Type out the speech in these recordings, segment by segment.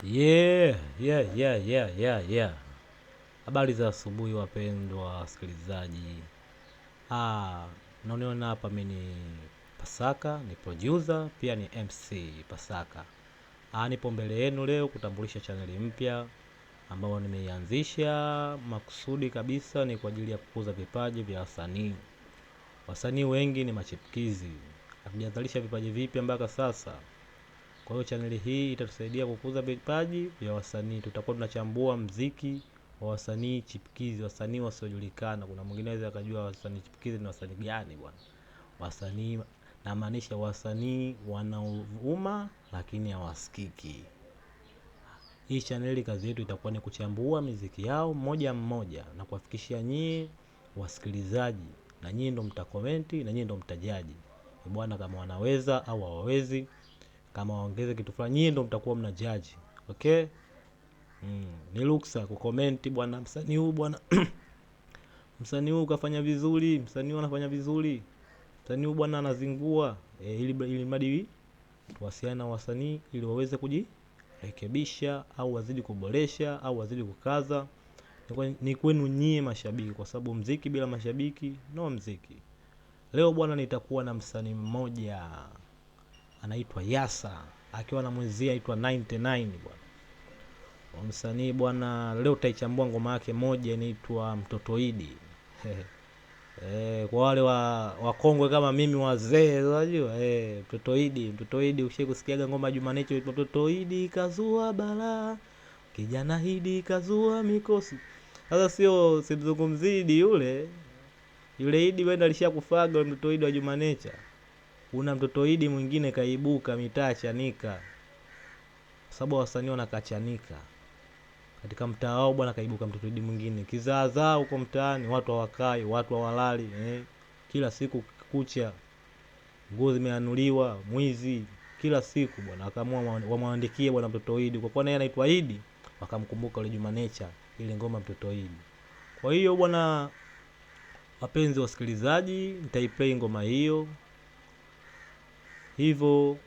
Yeah. Habari za asubuhi wapendwa wasikilizaji. Naoniona hapa mimi ni Pasaka, ni producer, pia ni MC Pasaka. Nipo mbele yenu leo kutambulisha chaneli mpya ambayo nimeianzisha makusudi kabisa ni kwa ajili ya kukuza vipaji vya wasanii. Wasanii wengi ni machipukizi. Hatujazalisha vipaji vipya mpaka sasa. Kwa hiyo chaneli hii itatusaidia kukuza vipaji vya wasanii. Tutakuwa tunachambua muziki wa wasanii chipukizi, wasanii wasiojulikana. Kuna mwingine anaweza akajua wasanii chipukizi ni wasanii gani bwana. Wasanii namaanisha wasanii wanaovuma lakini hawasikiki. Hii chaneli kazi yetu itakuwa ni kuchambua muziki yao mmoja mmoja na kuwafikishia nyinyi wasikilizaji, na nyinyi ndo mtakomenti na nyinyi ndo mtajaji. Bwana kama wanaweza au hawawezi, kama waongeze kitu fulani, nyinyi ndo mtakuwa mna judge. Okay? Ni ruksa kucomment bwana, msanii huyu bwana msanii huyu kafanya vizuri, msanii huyu anafanya vizuri, msanii huyu bwana anazingua. Ili mradi tuwasiliane na wasanii ili waweze kujirekebisha au wazidi kuboresha au wazidi kukaza. Ni kwenu nyie mashabiki, kwa sababu muziki bila mashabiki no muziki. Leo bwana nitakuwa na msanii mmoja anaitwa Yasa, akiwa na mwenzie anaitwa 99 bwana. Msanii bwana leo tutaichambua ngoma yake moja inaitwa Mtoto Idi. Kwa wale wakongwe kama mimi wazee unajua Mtoto Idi ushaikusikiaga ngoma Juma Nature Mtoto Idi kazua bala, kijana Idi kazua mikosi. Sasa sio simzungumzidi yule Idi wenda alishakufaga Mtoto Idi wa Juma Nature. Kuna Mtoto Idi mwingine kaibuka mitaa Chanika. Sababu wasanii wanakachanika. Katika mtaa wao bwana kaibuka Mtoto Idi mwingine. Kizaazaa huko mtaani watu hawakai, watu hawalali, kila siku kucha. Nguo zimeanuliwa, mwizi kila siku bwana. Akaamua wamwandikie bwana Mtoto Idi. Kwa kuwa yeye anaitwa Idi, wakamkumbuka yule Juma Nature, ile ngoma Mtoto Idi. Kwa hiyo bwana wapenzi wasikilizaji, nitaiplay ngoma hiyo. Hivyo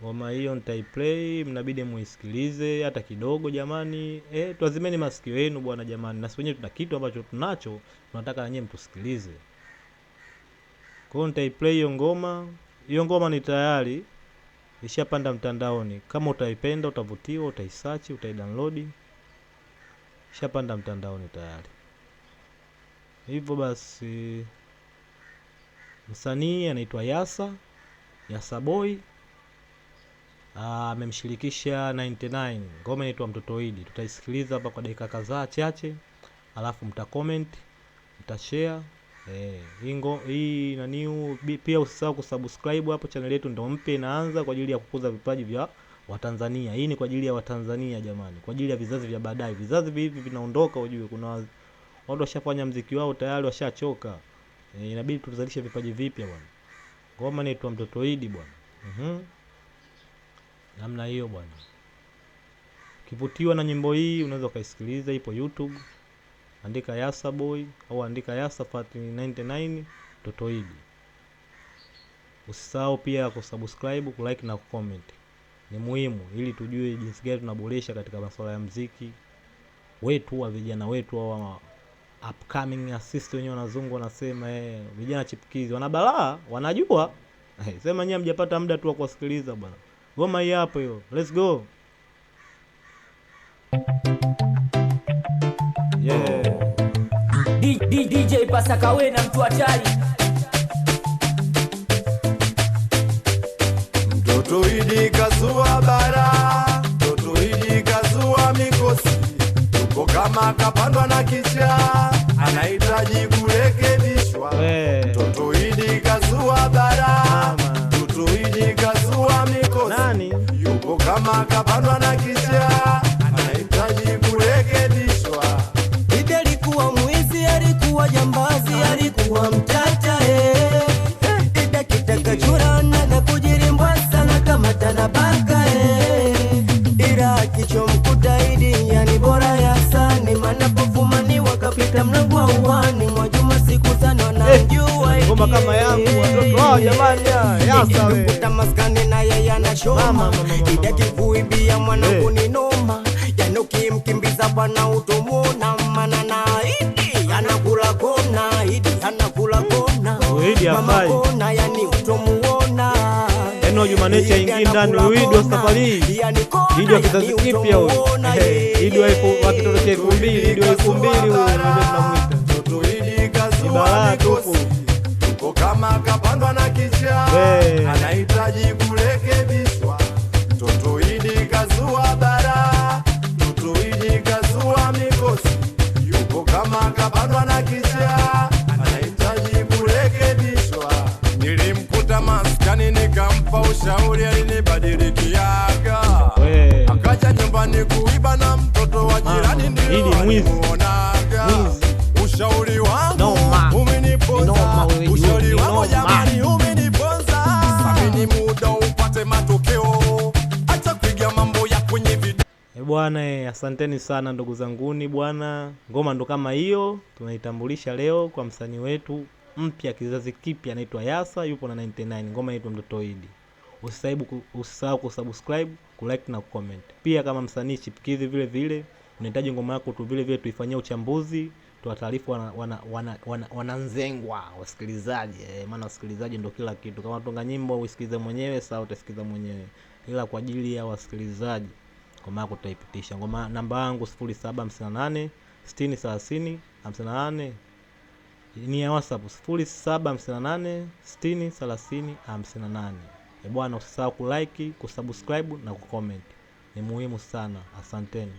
ngoma hiyo nitaiplay, mnabidi muisikilize hata kidogo jamani. Tuazimeni masikio yenu bwana jamani. Na sisi wenyewe tuna kitu ambacho tunacho, tunataka na nyinyi mtusikilize. Kwa hiyo nitaiplay hiyo ngoma. Hiyo ngoma ni tayari ishapanda mtandaoni. Kama utaipenda, utavutiwa, utaisearch, utaidownload. Ishapanda mtandaoni tayari. Hivyo basi msanii anaitwa Yasa Boy. Amemshirikisha 99. Ngoma inaitwa Mtoto Idi. Tutaisikiliza hapa kwa dakika kadhaa chache. Alafu mtacomment, mtashare. Hii naniu pia usisahau kusubscribe hapo, channel yetu ndio mpya inaanza kwa ajili ya kukuza vipaji vya Watanzania. Hii ni kwa ajili ya Watanzania jamani, kwa ajili ya vizazi vya baadaye. Vizazi hivi vinaondoka ujue, kuna watu washafanya muziki wao tayari washachoka. Inabidi tuzalishe vipaji vipya bwana. Ngoma inaitwa Mtoto Idi bwana. Namna hiyo bwana. Kivutiwa na nyimbo hii unaweza kaisikiliza, ipo YouTube. Andika Yasa Boy au andika Yasa Fati 99 Mtoto Idi. Usisahau pia kusubscribe, kulike na kucomment. Ni muhimu ili tujue jinsi gani tunaboresha katika masuala ya muziki wetu wa vijana wetu au upcoming artist wenyewe wanazungu wanasema vijana chipukizi wana balaa, wanajua. Sema nyinyi mjapata muda tu wa kusikiliza bwana. Ngoma hii hapo hiyo. Let's go. DJ Pasaka we na mtu hatari. Mtoto Idi kazua bara, Mtoto Idi kazua mikosi. Tuko kama kapandwa na kicha, anahitaji kurekebishwa. Mtoto Idi kazua bara, Mtoto Idi kazua mikosi. Yuko kama kapandwa na kicha, anahitaji kurekebishwa. Idi alikuwa mwizi, alikuwa jambazi, alikuwa mtata Idi kitaka churana na kujirimbwa sana kama tanabaka Ira kichomkuta Idi yani bora Yasa ni manapofumani wakapita mlango wa uwani mwa Juma siku sana na njua Ngoma kama yangu watoto wao jamani Yasa we. Kuta maskani na yeye ana choma. Ida kikuibia mwanangu ni noma. Yani ukimkimbiza bwana utomwona. Manana Idi anakula kona. Idi anakula kona. Mama kona yani utomuona. Eno Jumanecha ingi ndani Idi wa safari. Idi wa kizazi kipya huyu. Idi wa kitoto cha 2000, Idi wa 2000 huyu tunamwita. Mtoto Idi kazua mikosi. Tuko kama kapandwa na kichaa. Anahitaji kurekebishwa. Mtoto Idi kazua bara. Mtoto Idi kazua mikosi. Yuko kama kapandwa na kichaa. Anahitaji kurekebishwa. Nilimkuta maskani nikampa ushauri alinibadilikiaga. Akaja nyumbani kuiba na mtoto wa jirani ndio alimuonaga. Ushauri wangu umeniponza. Ushauri wangu jamani umeniponza. Samini muda upate matokeo. Acha kuiga mambo ya kwenye video. Bwana asanteni sana ndugu zanguni bwana. Ngoma ndo kama hiyo tunaitambulisha leo kwa msanii wetu mpya kizazi kipya anaitwa Yasa, yupo na 99. Ngoma inaitwa Mtoto Idi. Usisahau kusubscribe, kulike na kucomment. Pia kama msanii chipukizi vile vile unahitaji ngoma yako tu vile vile tuifanyie uchambuzi, tuwataarifu wananzengwa wasikilizaji. Maana wasikilizaji ndio kila kitu. Kama tunga nyimbo usikilize mwenyewe, sawa utasikiza mwenyewe. Ila kwa ajili ya wasikilizaji ngoma yako tutaipitisha. Ngoma namba yangu 0758 60 30 58 ni ya WhatsApp 0758 60 30 58. Bwana usisahau kulike, kusubscribe na kucomment. Ni muhimu sana. Asanteni.